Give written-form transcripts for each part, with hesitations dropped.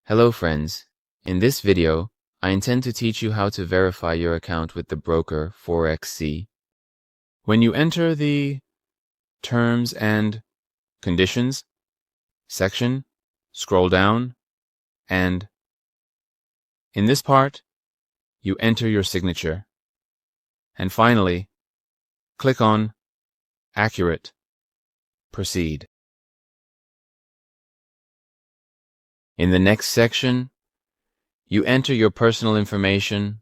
Hello friends, in this video, I intend to teach you how to verify your account with the broker ForexC. When you enter the Terms and Conditions section, scroll down, and in this part, you enter your signature. And finally, click on Accurate. Proceed. In the next section, you enter your personal information,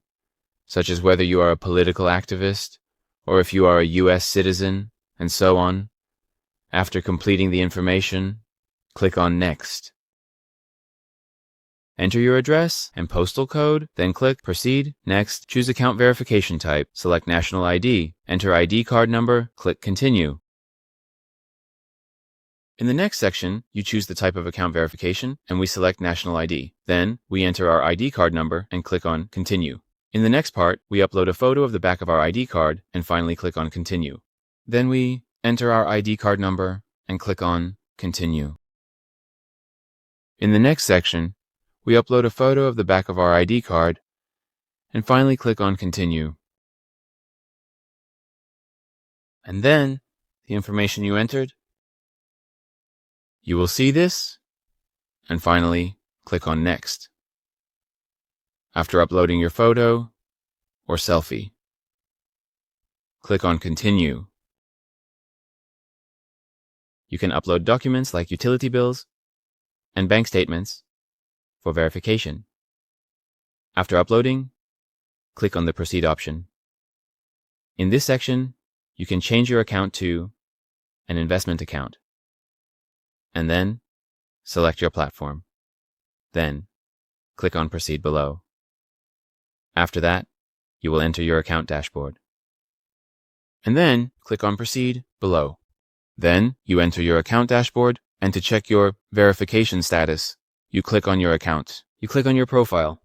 such as whether you are a political activist or if you are a U.S. citizen, and so on. After completing the information, click on Next. Enter your address and postal code, then click Proceed, Next, choose account verification type, select National ID, enter ID card number, click Continue. In the next section, you choose the type of account verification, and we select National ID. Then, we enter our ID card number and click on Continue. In the next part, we upload a photo of the back of our ID card and finally click on Continue. Then we enter our ID card number and click on Continue. In the next section, we upload a photo of the back of our ID card and finally click on Continue. And then, the information you entered, you will see this, and finally, click on Next. After uploading your photo or selfie, click on Continue. You can upload documents like utility bills and bank statements for verification. After uploading, click on the Proceed option. In this section, you can change your account to an investment account, and then select your platform. Then, click on Proceed below. After that, you will enter your account dashboard. And then, click on Proceed below. Then, you enter your account dashboard, and to check your verification status, you click on your account. You click on your profile.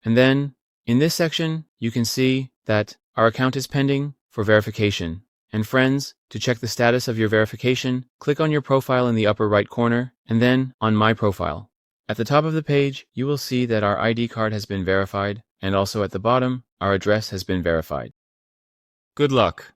And then, in this section, you can see that our account is pending for verification. And friends, to check the status of your verification, click on your profile in the upper right corner, and then on My Profile. At the top of the page, you will see that our ID card has been verified, and also at the bottom, our address has been verified. Good luck!